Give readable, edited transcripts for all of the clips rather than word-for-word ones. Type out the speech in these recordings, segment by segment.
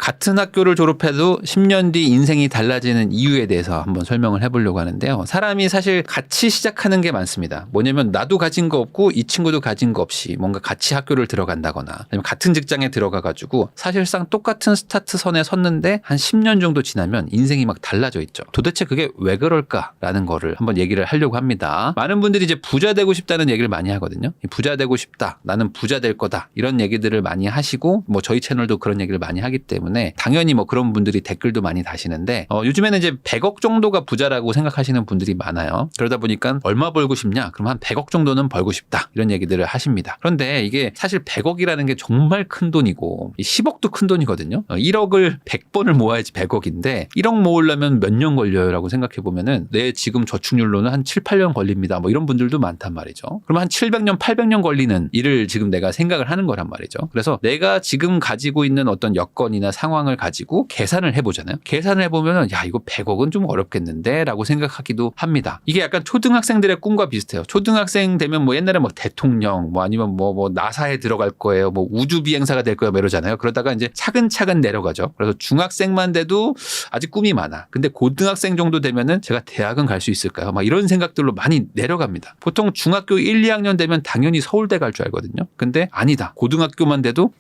같은 학교를 졸업해도 10년 뒤 인생이 달라지는 이유에 대해서 한번 설명을 해보려고 하는데요. 사람이 사실 같이 시작하는 게 많습니다. 뭐냐면 나도 가진 거 없고 이 친구도 가진 거 없이 뭔가 같이 학교를 들어간다거나 아니면 같은 직장에 들어가가지고 사실상 똑같은 스타트선에 섰는데 한 10년 정도 지나면 인생이 막 달라져 있죠. 도대체 그게 왜 그럴까라는 거를 한번 얘기를 하려고 합니다. 많은 분들이 이제 부자 되고 싶다는 얘기를 많이 하거든요. 부자 되고 싶다. 나는 부자 될 거다. 이런 얘기들을 많이 하시고 뭐 저희 채널도 그런 얘기를 많이 하기 때문에 당연히 뭐 그런 분들이 댓글도 많이 다시는데 요즘에는 이제 100억 정도가 부자라고 생각하시는 분들이 많아요. 그러다 보니까 얼마 벌고 싶냐? 그럼 한 100억 정도는 벌고 싶다. 이런 얘기들을 하십니다. 그런데 이게 사실 100억이라는 게 정말 큰 돈이고 10억도 큰 돈이거든요. 1억을 100번을 모아야지 100억인데 1억 모으려면 몇 년 걸려요? 라고 생각해 보면은 내 지금 저축률로는 한 7, 8년 걸립니다. 뭐 이런 분들도 많단 말이죠. 그럼 한 700년, 800년 걸리는 일을 지금 내가 생각을 하는 거란 말이죠. 그래서 내가 지금 가지고 있는 어떤 여건이나 상황을 가지고 계산을 해보잖아요. 계산을 해보면 야 이거 100억은 좀 어렵겠는데 라고 생각하기도 합니다. 이게 약간 초등학생들의 꿈과 비슷해요. 초등학생 되면 뭐 옛날에 뭐 대통령 뭐 아니면 뭐 나사에 들어갈 거예요. 뭐 우주 비행사가 될 거예요. 뭐 이러잖아요. 그러다가 이제 차근차근 내려가죠. 그래서 중학생만 돼도 아직 꿈이 많아. 근데 고등학생 정도 되면은 제가 대학은 갈 수 있을까요? 막 이런 생각들로 많이 내려갑니다. 보통 중학교 1, 2학년 되면 당연히 서울대 갈 줄 알거든요. 근데 아니다. 고등학교만 돼도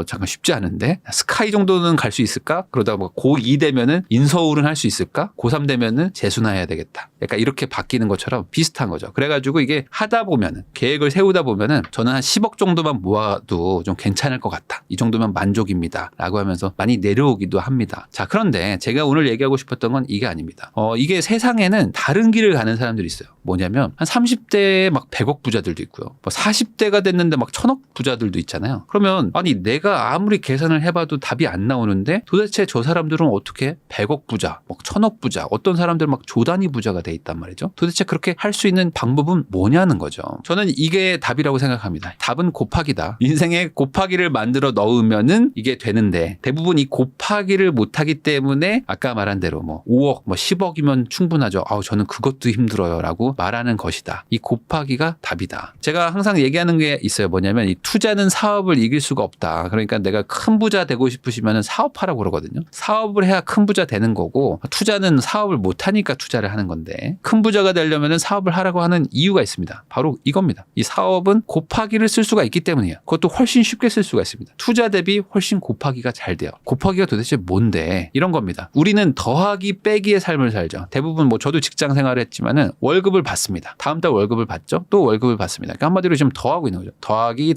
잠깐 쉽지 않은데 스카이 정도는 갈 수 있을까? 그러다가 뭐 고2 되면은 인서울은 할 수 있을까? 고3 되면은 재수나 해야 되겠다. 약간 이렇게 바뀌는 것처럼 비슷한 거죠. 그래가지고 이게 하다 보면은 계획을 세우다 보면은 저는 한 10억 정도만 모아도 좀 괜찮을 것 같다. 이 정도면 만족입니다. 라고 하면서 많이 내려오기도 합니다. 자, 그런데 제가 오늘 얘기하고 싶었던 건 이게 아닙니다. 이게 세상에는 다른 길을 가는 사람들이 있어요. 뭐냐면 한 30대에 막 100억 부자들도 있고요. 뭐 40대가 됐는데 막 1000억 부자들도 있잖아요. 그러면 아니 내가 아무리 계산을 해봐도 답이 안 나오는데 도대체 저 사람들은 어떻게 100억 부자, 막 1000억 부자, 어떤 사람들은 막 조 단위 부자가 돼 있단 말이죠. 도대체 그렇게 할 수 있는 방법은 뭐냐는 거죠. 저는 이게 답이라고 생각합니다. 답은 곱하기다. 인생에 곱하기를 만들어 넣으면은 이게 되는데 대부분 이 곱하기를 못하기 때문에 아까 말한 대로 뭐 5억, 뭐 10억이면 충분하죠. 저는 그것도 힘들어요. 라고 말하는 것이다. 이 곱하기가 답이다. 제가 항상 얘기하는 게 있어요. 뭐냐면 이 투자는 사업을 이길 수가 없다. 그러니까 내가 큰 부자 되고 싶으시면 사업하라고 그러거든요. 사업을 해야 큰 부자 되는 거고 투자는 사업을 못하니까 투자를 하는 건데 큰 부자가 되려면 사업을 하라고 하는 이유가 있습니다. 바로 이겁니다. 이 사업은 곱하기를 쓸 수가 있기 때문이에요. 그것도 훨씬 쉽게 쓸 수가 있습니다. 투자 대비 훨씬 곱하기가 잘 돼요. 곱하기가 도대체 뭔데? 이런 겁니다. 우리는 더하기 빼기의 삶을 살죠. 대부분 뭐 저도 직장 생활을 했지만은 월급을 받습니다. 다음 달 월급을 받죠. 또 월급을 받습니다. 그러니까 한마디로 지금 더하고 있는 거죠. 더하기.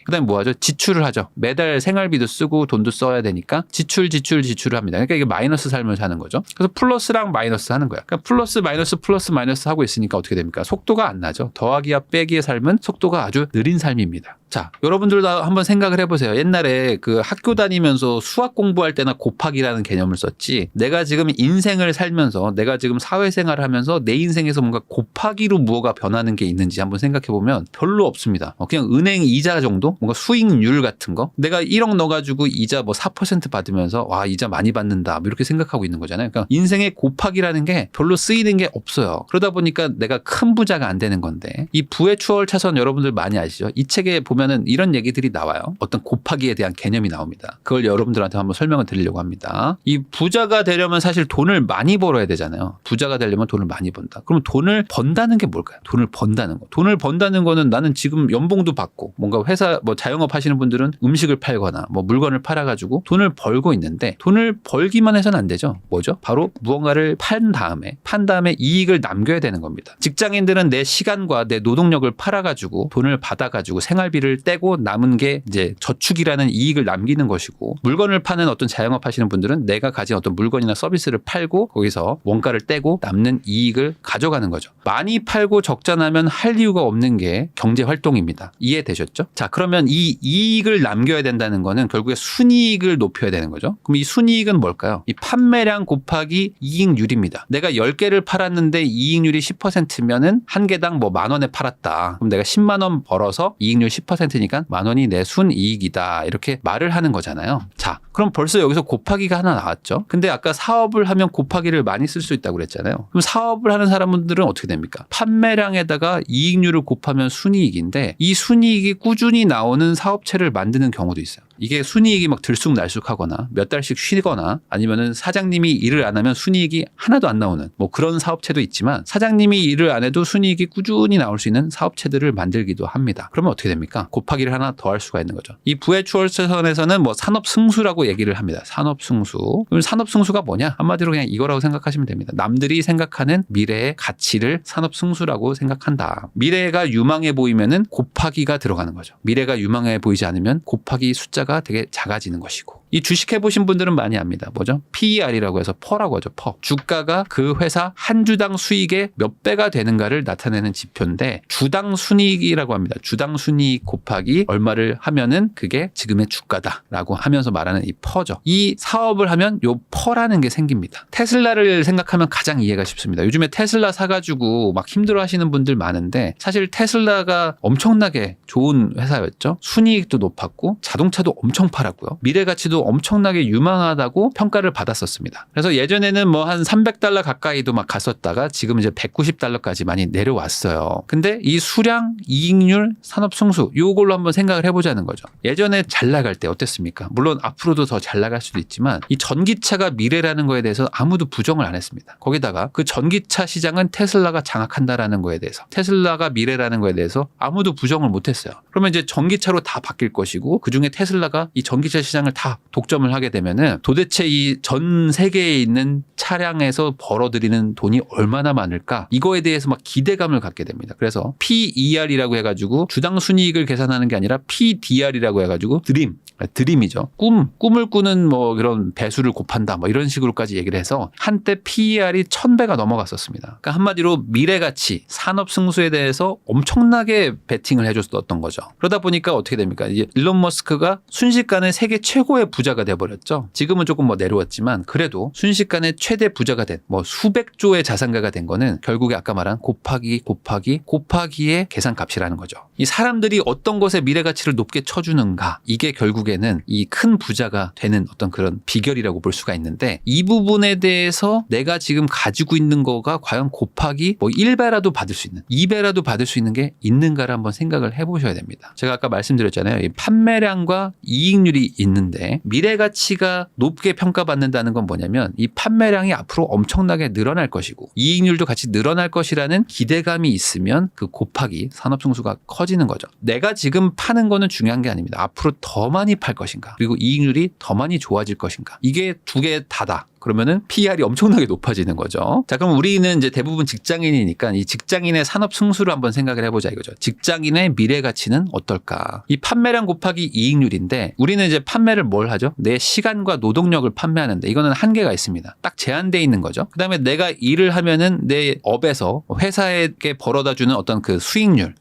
그다음에 뭐 하죠? 지출을 하죠. 매달 생활비도 쓰고 돈도 써야 되니까 지출을 합니다. 그러니까 이게 마이너스 삶을 사는 거죠. 그래서 플러스랑 마이너스 하는 거야. 그러니까 플러스 마이너스 하고 있으니까 어떻게 됩니까? 속도가 안 나죠. 더하기와 빼기의 삶은 속도가 아주 느린 삶입니다. 자, 여러분들도 한번 생각을 해보세요. 옛날에 그 학교 다니면서 수학 공부할 때나 곱하기라는 개념을 썼지 내가 지금 인생을 살면서 내가 지금 사회생활을 하면서 내 인생에서 뭔가 곱하기로 무엇가 변하는 게 있는지 한번 생각해보면 별로 없습니다. 그냥 은행 이자 정도? 뭔가 수익률 같은 거? 내가 1억 넣어가지고 이자 뭐 4% 받으면서 와 이자 많이 받는다 뭐 이렇게 생각하고 있는 거잖아요. 그러니까 인생에 곱하기라는 게 별로 쓰이는 게 없어요. 그러다 보니까 내가 큰 부자가 안 되는 건데 이 부의 추월차선 여러분들 많이 아시죠? 이 책에 보면은 이런 얘기들이 나와요. 어떤 곱하기에 대한 개념이 나옵니다. 그걸 여러분들한테 한번 설명을 드리려고 합니다. 이 부자가 되려면 사실 돈을 많이 벌어야 되잖아요. 부자가 되려면 돈을 많이 번다. 그럼 돈을 번다는 게 뭘까요? 돈을 번다는 거. 돈을 번다는 거는 나는 지금 연봉도 받고 뭔가 회사 뭐 자영업 하시는 분들은 음식을 팔거나 뭐 물건을 팔아가지고 돈을 벌고 있는데 돈을 벌기만 해서는 안 되죠. 뭐죠? 바로 무언가를 판 다음에 이익을 남겨야 되는 겁니다. 직장인들은 내 시간과 내 노동력을 팔아가지고 돈을 받아가지고 생활비를 떼고 남은 게 이제 저축이라는 이익을 남기는 것이고 물건을 파는 어떤 자영업 하시는 분들은 내가 가진 어떤 물건이나 서비스를 팔고 거기서 원가를 떼고 남는 이익을 가져가는 거죠. 많이 팔고 적자 나면 할 이유가 없는 게 경제 활동입니다. 이해되셨죠? 자, 그러면 이 이익을 남겨야 된다는 거는 결국에 순이익을 높여야 되는 거죠. 그럼 이 순이익은 뭘까요? 이 판매량 곱하기 이익률입니다. 내가 10개를 팔았는데 이익률이 10%면은 한 개당 뭐 10,000원에 팔았다. 그럼 내가 10만 원 벌어서 이익률 10%니까 10,000원이 내 순이익이다. 이렇게 말을 하는 거잖아요. 자, 그럼 벌써 여기서 곱하기가 하나 나왔죠. 근데 아까 사업을 하면 곱하기를 많이 쓸 수 있다고 그랬잖아요. 그럼 사업을 하는 사람들은 어떻게 됩니까? 판매량에다가 이익률을 곱하면 순이익인데 이 순이익이 꾸준히 나오는 사업체를 만드는 경우도 있어요. 이게 순이익이 막 들쑥날쑥하거나 몇 달씩 쉬거나 아니면은 사장님이 일을 안 하면 순이익이 하나도 안 나오는 뭐 그런 사업체도 있지만 사장님이 일을 안 해도 순이익이 꾸준히 나올 수 있는 사업체들을 만들기도 합니다. 그러면 어떻게 됩니까? 곱하기를 하나 더 할 수가 있는 거죠. 이 부의 추월선에서는 뭐 산업승수라고 얘기를 합니다. 산업승수. 그럼 산업승수가 뭐냐? 한마디로 그냥 이거라고 생각하시면 됩니다. 남들이 생각하는 미래의 가치를 산업승수라고 생각한다. 미래가 유망해 보이면은 곱하기가 들어가는 거죠. 미래가 유망해 보이지 않으면 곱하기 숫자가 되게 작아지는 것이고. 이 주식 해보신 분들은 많이 압니다. 뭐죠? PER이라고 해서 퍼라고 하죠. 퍼. 주가가 그 회사 한 주당 수익의 몇 배가 되는가를 나타내는 지표인데 주당 순이익이라고 합니다. 주당 순이익 곱하기 얼마를 하면은 그게 지금의 주가다라고 하면서 말하는 이 퍼죠. 이 사업을 하면 요 퍼라는 게 생깁니다. 테슬라를 생각하면 가장 이해가 쉽습니다. 요즘에 테슬라 사가지고 막 힘들어하시는 분들 많은데 사실 테슬라가 엄청나게 좋은 회사였죠. 순이익도 높았고 자동차도 엄청 팔았고요. 미래 가치도 엄청나게 유망하다고 평가를 받았었습니다. 그래서 예전에는 뭐 한 $300 가까이도 막 갔었다가 지금 이제 $190까지 많이 내려왔어요. 근데 이 수량, 이익률, 산업승수 요걸로 한번 생각을 해보자는 거죠. 예전에 잘 나갈 때 어땠습니까? 물론 앞으로도 더 잘 나갈 수도 있지만 이 전기차가 미래라는 거에 대해서 아무도 부정을 안 했습니다. 거기다가 그 전기차 시장은 테슬라가 장악한다라는 거에 대해서 테슬라가 미래라는 거에 대해서 아무도 부정을 못했어요. 그러면 이제 전기차로 다 바뀔 것이고 그중에 테슬라가 이 전기차 시장을 다 독점을 하게 되면은 도대체 이 전 세계에 있는 차량에서 벌어들이는 돈이 얼마나 많을까? 이거에 대해서 막 기대감을 갖게 됩니다. 그래서 PER이라고 해가지고 주당 순이익을 계산하는 게 아니라 PDR이라고 해가지고 드림이죠. 꿈을 꾸는 뭐 그런 배수를 곱한다 뭐 이런 식으로까지 얘기를 해서 한때 PER이 1000배가 넘어갔었습니다. 그러니까 한마디로 미래 가치, 산업 승수에 대해서 엄청나게 베팅을 해줬었던 거죠. 그러다 보니까 어떻게 됩니까? 이제 일론 머스크가 순식간에 세계 최고의 부자가 돼버렸죠. 지금은 조금 뭐 내려왔지만 그래도 순식간에 최대 부자가 된 뭐 수백조의 자산가가 된 거는 결국에 아까 말한 곱하기의 계산값이라는 거죠. 이 사람들이 어떤 것에 미래 가치를 높게 쳐주는가 이게 결국에는 이 큰 부자가 되는 어떤 그런 비결이라고 볼 수가 있는데 이 부분에 대해서 내가 지금 가지고 있는 거가 과연 곱하기 뭐 1배라도 받을 수 있는 2배라도 받을 수 있는 게 있는가를 한번 생각을 해보셔야 됩니다. 제가 아까 말씀드렸잖아요. 이 판매량과 이익률이 있는데 미래 가치가 높게 평가받는다는 건 뭐냐면 이 판매량이 앞으로 엄청나게 늘어날 것이고 이익률도 같이 늘어날 것이라는 기대감이 있으면 그 곱하기 산업승수가 커지는 거죠. 내가 지금 파는 거는 중요한 게 아닙니다. 앞으로 더 많이 팔 것인가 그리고 이익률이 더 많이 좋아질 것인가 이게 두 개 다다. 그러면은 PER이 엄청나게 높아지는 거죠. 자, 그럼 우리는 이제 대부분 직장인이니까 이 직장인의 산업 승수를 한번 생각을 해보자 이거죠. 직장인의 미래 가치는 어떨까? 이 판매량 곱하기 이익률인데 우리는 이제 판매를 뭘 하죠? 내 시간과 노동력을 판매하는데 이거는 한계가 있습니다. 딱 제한돼 있는 거죠. 그다음에 내가 일을 하면은 내 업에서 회사에게 벌어다주는 어떤 그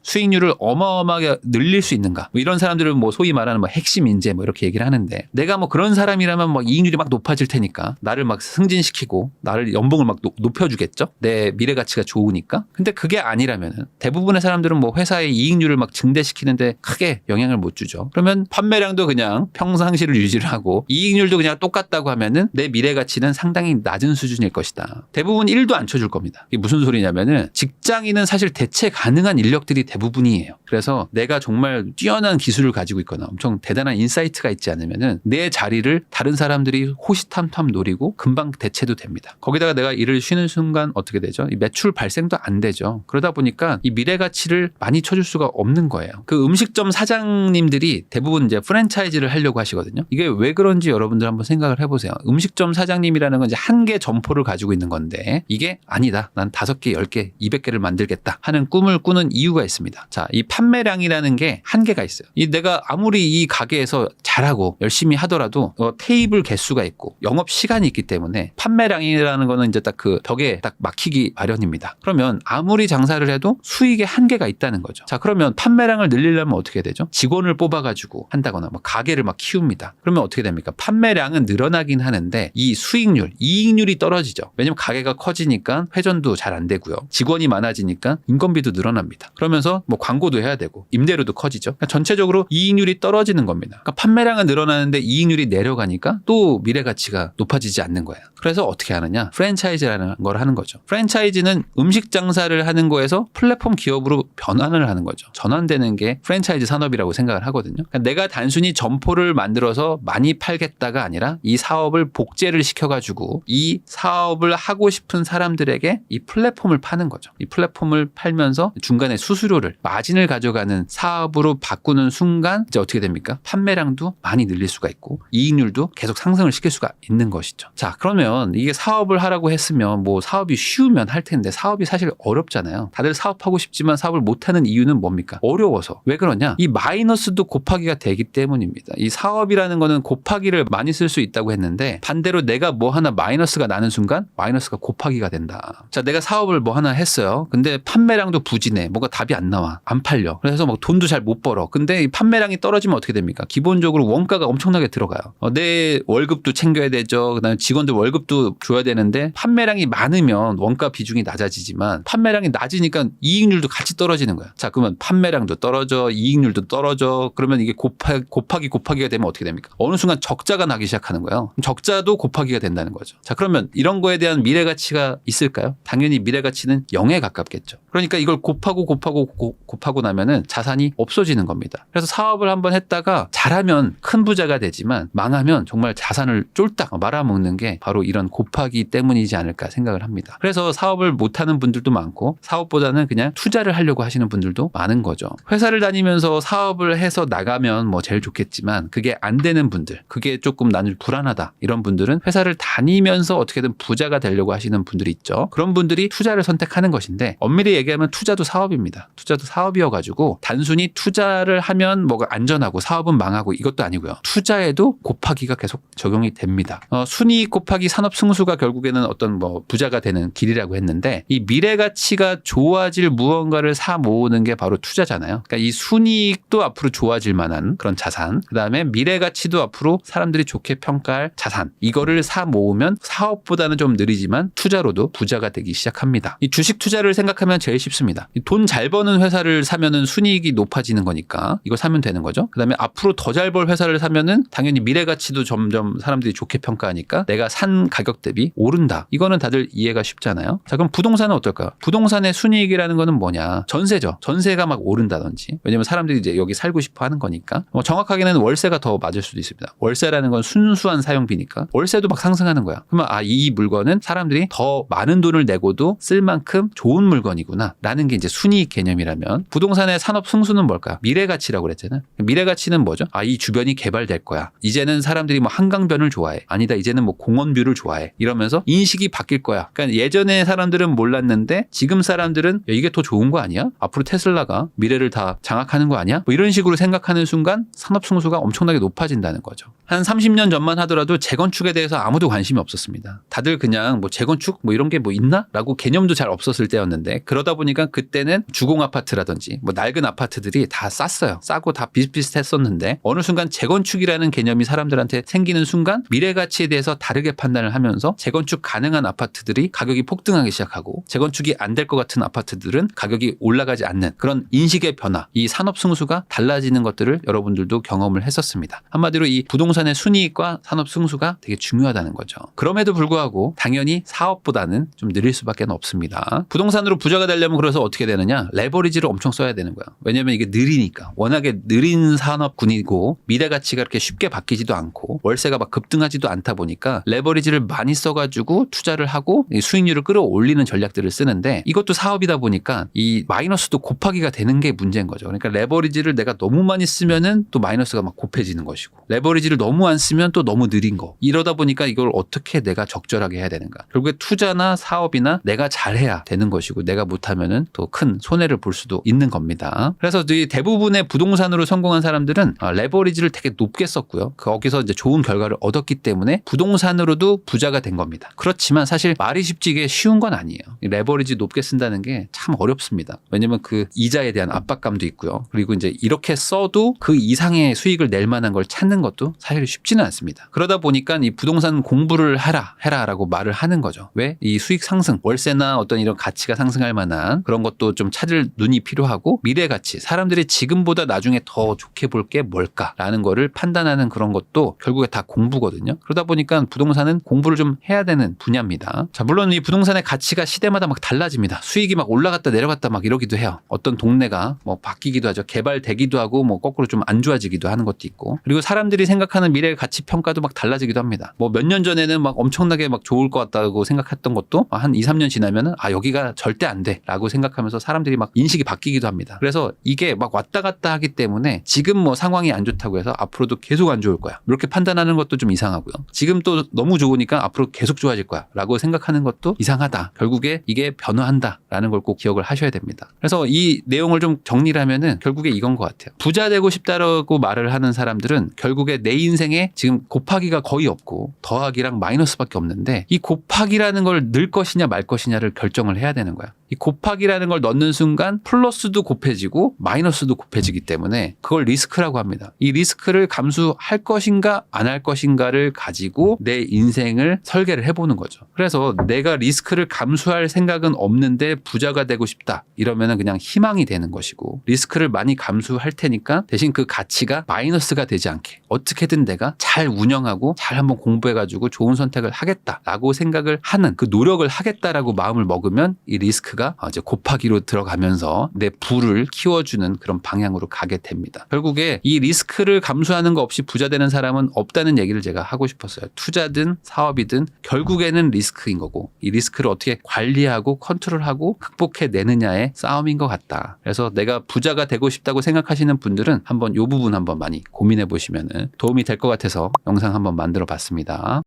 수익률을 어마어마하게 늘릴 수 있는가? 뭐 이런 사람들을 뭐 소위 말하는 뭐 핵심 인재 뭐 이렇게 얘기를 하는데 내가 뭐 그런 사람이라면 뭐 이익률이 막 높아질 테니까 나를 막 승진시키고 나를 연봉을 막 높여주겠죠. 내 미래 가치가 좋으니까. 근데 그게 아니라면은 대부분의 사람들은 뭐 회사의 이익률을 막 증대시키는데 크게 영향을 못 주죠. 그러면 판매량도 그냥 평상시를 유지를 하고 이익률도 그냥 똑같다고 하면은 내 미래 가치는 상당히 낮은 수준일 것이다. 대부분 1도 안 쳐줄 겁니다. 이게 무슨 소리냐면은 직장인은 사실 대체 가능한 인력들이 대부분이에요. 그래서 내가 정말 뛰어난 기술을 가지고 있거나 엄청 대단한 인사이트가 있지 않으면은 내 자리를 다른 사람들이 호시탐탐 노리고 금방 대체도 됩니다. 거기다가 내가 일을 쉬는 순간 어떻게 되죠? 이 매출 발생도 안 되죠. 그러다 보니까 이 미래 가치를 많이 쳐줄 수가 없는 거예요. 그 음식점 사장님들이 대부분 이제 프랜차이즈를 하려고 하시거든요. 이게 왜 그런지 여러분들 한번 생각을 해보세요. 음식점 사장님이라는 건 이제 한 개 점포를 가지고 있는 건데 이게 아니다. 난 5개, 10개, 200개를 만들겠다 하는 꿈을 꾸는 이유가 있습니다. 자, 이 판매량이라는 게 한계가 있어요. 이 내가 아무리 이 가게에서 잘하고 열심히 하더라도 테이블 개수가 있고 영업 시간이 있기 때문에 판매량이라는 거는 이제 딱 그 벽에 딱 막히기 마련입니다. 그러면 아무리 장사를 해도 수익에 한계가 있다는 거죠. 자, 그러면 판매량을 늘리려면 어떻게 되죠? 직원을 뽑아가지고 한다거나 뭐 가게를 막 키웁니다. 그러면 어떻게 됩니까? 판매량은 늘어나긴 하는데 이 수익률, 이익률이 떨어지죠. 왜냐면 가게가 커지니까 회전도 잘 안 되고요. 직원이 많아지니까 인건비도 늘어납니다. 그러면서 뭐 광고도 해야 되고 임대료도 커지죠. 그러니까 전체적으로 이익률이 떨어지는 겁니다. 그러니까 판매량은 늘어나는데 이익률이 내려가니까 또 미래 가치가 높아지지 않는 되는 거예요. 그래서 어떻게 하느냐? 프랜차이즈라는 걸 하는 거죠. 프랜차이즈는 음식 장사를 하는 거에서 플랫폼 기업으로 변환을 하는 거죠. 전환되는 게 프랜차이즈 산업이라고 생각을 하거든요. 그러니까 내가 단순히 점포를 만들어서 많이 팔겠다가 아니라 이 사업을 복제를 시켜가지고 이 사업을 하고 싶은 사람들에게 이 플랫폼을 파는 거죠. 이 플랫폼을 팔면서 중간에 수수료를 마진을 가져가는 사업으로 바꾸는 순간 이제 어떻게 됩니까? 판매량도 많이 늘릴 수가 있고 이익률도 계속 상승을 시킬 수가 있는 것이죠. 자, 그러면 이게 사업을 하라고 했으면 뭐 사업이 쉬우면 할 텐데 사업이 사실 어렵잖아요. 다들 사업하고 싶지만 사업을 못하는 이유는 뭡니까? 어려워서. 왜 그러냐? 이 마이너스도 곱하기가 되기 때문입니다. 이 사업이라는 거는 곱하기를 많이 쓸 수 있다고 했는데 반대로 내가 뭐 하나 마이너스가 나는 순간 마이너스가 곱하기가 된다. 자, 내가 사업을 뭐 하나 했어요. 근데 판매량도 부진해. 뭔가 답이 안 나와. 안 팔려. 그래서 막 돈도 잘 못 벌어. 근데 이 판매량이 떨어지면 어떻게 됩니까? 기본적으로 원가가 엄청나게 들어가요. 내 월급도 챙겨야 되죠. 그다음에 직원들 월급도 줘야 되는데 판매량이 많으면 원가 비중이 낮아지지만 판매량이 낮으니까 이익률도 같이 떨어지는 거야. 자, 그러면 판매량도 떨어져, 이익률도 떨어져. 그러면 이게 곱하기가 되면 어떻게 됩니까? 어느 순간 적자가 나기 시작하는 거예요. 적자도 곱하기가 된다는 거죠. 자, 그러면 이런 거에 대한 미래 가치가 있을까요? 당연히 미래 가치는 0에 가깝겠죠. 그러니까 이걸 곱하고 나면은 자산이 없어지는 겁니다. 그래서 사업을 한번 했다가 잘하면 큰 부자가 되지만 망하면 정말 자산을 쫄딱 말아먹는 게 바로 이런 곱하기 때문이지 않을까 생각을 합니다. 그래서 사업을 못하는 분들도 많고 사업보다는 그냥 투자를 하려고 하시는 분들도 많은 거죠. 회사를 다니면서 사업을 해서 나가면 뭐 제일 좋겠지만 그게 안 되는 분들, 그게 조금 나는 불안하다 이런 분들은 회사를 다니면서 어떻게든 부자가 되려고 하시는 분들이 있죠. 그런 분들이 투자를 선택하는 것인데 엄밀히 얘기하면 투자도 사업입니다. 투자도 사업이어가지고 단순히 투자를 하면 뭐가 안전하고 사업은 망하고 이것도 아니고요. 투자에도 곱하기가 계속 적용이 됩니다. 순이익 곱하기 산업 승수가 결국에는 어떤 뭐 부자가 되는 길이라고 했는데 이 미래 가치가 좋아질 무언가를 사 모으는 게 바로 투자잖아요. 그러니까 이 순이익도 앞으로 좋아질 만한 그런 자산, 그다음에 미래 가치도 앞으로 사람들이 좋게 평가할 자산, 이거를 사 모으면 사업보다는 좀 느리지만 투자로도 부자가 되기 시작합니다. 이 주식 투자를 생각하면 제일 쉽습니다. 돈 잘 버는 회사를 사면은 순이익이 높아지는 거니까 이거 사면 되는 거죠. 그다음에 앞으로 더 잘 벌 회사를 사면은 당연히 미래 가치도 점점 사람들이 좋게 평가하니까 내가 산 가격 대비 오른다. 이거는 다들 이해가 쉽잖아요. 자, 그럼 부동산은 어떨까? 부동산의 순이익이라는 거는 뭐냐? 전세죠. 전세가 막 오른다든지. 왜냐면 사람들이 이제 여기 살고 싶어 하는 거니까. 정확하게는 월세가 더 맞을 수도 있습니다. 월세라는 건 순수한 사용비니까 월세도 막 상승하는 거야. 그러면 이 물건은 사람들이 더 많은 돈을 내고도 쓸 만큼 좋은 물건이구나 라는 게 이제 순이익 개념이라면 부동산의 산업 승수는 뭘까? 미래 가치라고 그랬잖아요. 미래 가치는 뭐죠? 이 주변이 개발될 거야. 이제는 사람들이 뭐 한강변을 좋아해. 아니다, 이제는 뭐 공원뷰를 좋아해. 이러면서 인식이 바뀔 거야. 그러니까 예전에 사람들은 몰랐는데 지금 사람들은 야, 이게 더 좋은 거 아니야? 앞으로 테슬라가 미래를 다 장악하는 거 아니야? 뭐 이런 식으로 생각하는 순간 산업 승수가 엄청나게 높아진다는 거죠. 한 30년 전만 하더라도 재건축에 대해서 아무도 관심이 없었습니다. 다들 그냥 뭐 재건축 뭐 이런 게 뭐 있나? 라고 개념도 잘 없었을 때였는데 그러다 보니까 그때는 주공 아파트라든지 뭐 낡은 아파트들이 다 쌌어요. 싸고 다 비슷비슷했었는데 어느 순간 재건축이라는 개념이 사람들한테 생기는 순간 미래 가치에 대해서 다르게 판단을 하면서 재건축 가능한 아파트들이 가격이 폭등하기 시작하고 재건축이 안 될 것 같은 아파트들은 가격이 올라가지 않는 그런 인식의 변화, 이 산업 승수가 달라지는 것들을 여러분들도 경험을 했었습니다. 한마디로 이 부동산의 순이익과 산업 승수가 되게 중요하다는 거죠. 그럼에도 불구하고 당연히 사업보다는 좀 느릴 수밖에 없습니다. 부동산으로 부자가 되려면 그래서 어떻게 되느냐? 레버리지를 엄청 써야 되는 거야. 왜냐면 이게 느리니까. 워낙에 느린 산업군이고 미래 가치가 그렇게 쉽게 바뀌지도 않고 월세가 막 급등하지도 않다 보니까 레버리지를 많이 써가지고 투자를 하고 수익률을 끌어올리는 전략들을 쓰는데 이것도 사업이다 보니까 이 마이너스도 곱하기가 되는 게 문제인 거죠. 그러니까 레버리지를 내가 너무 많이 쓰면은 또 마이너스가 막 곱해지는 것이고 레버리지를 너무 안 쓰면 또 너무 느린 거. 이러다 보니까 이걸 어떻게 내가 적절하게 해야 되는가. 결국에 투자나 사업이나 내가 잘해야 되는 것이고 내가 못하면은 또 큰 손해를 볼 수도 있는 겁니다. 그래서 대부분의 부동산으로 성공한 사람들은 레버리지를 되게 높게 썼고요. 거기서 이제 좋은 결과를 얻었기 때문에 부동산으로도 부자가 된 겁니다. 그렇지만 사실 말이 쉽지 이게 쉬운 건 아니에요. 레버리지 높게 쓴다는 게 참 어렵습니다. 왜냐면 그 이자에 대한 압박감도 있고요. 그리고 이제 이렇게 써도 그 이상의 수익을 낼 만한 걸 찾는 것도 사실 쉽지는 않습니다. 그러다 보니까 이 부동산 공부를 해라라고 말을 하는 거죠. 왜? 이 수익 상승, 월세나 어떤 이런 가치가 상승할 만한 그런 것도 좀 찾을 눈이 필요하고 미래 가치, 사람들이 지금보다 나중에 더 좋게 볼 게 뭘까라는 거를 판단하는 그런 것도 결국에 다 공부거든요. 그러다 보니까 부동산 부동산은 공부를 좀 해야 되는 분야입니다. 자, 물론 이 부동산의 가치가 시대마다 막 달라집니다. 수익이 막 올라갔다 내려갔다 막 이러기도 해요. 어떤 동네가 뭐 바뀌기도 하죠. 개발되기도 하고 뭐 거꾸로 좀 안 좋아지기도 하는 것도 있고. 그리고 사람들이 생각하는 미래 가치 평가도 막 달라지기도 합니다. 뭐 몇 년 전에는 막 엄청나게 막 좋을 것 같다고 생각했던 것도 한 2, 3년 지나면은 여기가 절대 안 돼라고 생각하면서 사람들이 막 인식이 바뀌기도 합니다. 그래서 이게 막 왔다 갔다 하기 때문에 지금 뭐 상황이 안 좋다고 해서 앞으로도 계속 안 좋을 거야. 이렇게 판단하는 것도 좀 이상하고요. 지금 또 너무 좋으니까 앞으로 계속 좋아질 거야 라고 생각하는 것도 이상하다. 결국에 이게 변화한다라는 걸 꼭 기억을 하셔야 됩니다. 그래서 이 내용을 좀 정리를 하면은 결국에 이건 것 같아요. 부자 되고 싶다라고 말을 하는 사람들은 결국에 내 인생에 지금 곱하기가 거의 없고 더하기랑 마이너스밖에 없는데 이 곱하기라는 걸 넣을 것이냐 말 것이냐를 결정을 해야 되는 거야. 이 곱하기라는 걸 넣는 순간 플러스도 곱해지고 마이너스도 곱해지기 때문에 그걸 리스크라고 합니다. 이 리스크를 감수할 것인가 안 할 것인가를 가지고 내 인생을 설계를 해보는 거죠. 그래서 내가 리스크를 감수할 생각은 없는데 부자가 되고 싶다 이러면은 그냥 희망이 되는 것이고, 리스크를 많이 감수할 테니까 대신 그 가치가 마이너스가 되지 않게 어떻게든 내가 잘 운영하고 잘 한번 공부해가지고 좋은 선택을 하겠다라고 생각을 하는, 그 노력을 하겠다라고 마음을 먹으면 이 리스크가 이제 곱하기로 들어가면서 내 부를 키워주는 그런 방향으로 가게 됩니다. 결국에 이 리스크를 감수하는 거 없이 부자 되는 사람은 없다는 얘기를 제가 하고 싶었어요. 투자든 사업이든 결국에는 리스크인 거고, 이 리스크를 어떻게 관리하고 컨트롤하고 극복해내느냐의 싸움인 것 같다. 그래서 내가 부자가 되고 싶다고 생각하시는 분들은 한번 이 부분 한번 많이 고민해 보시면 도움이 될 것 같아서 영상 한번 만들어 봤습니다.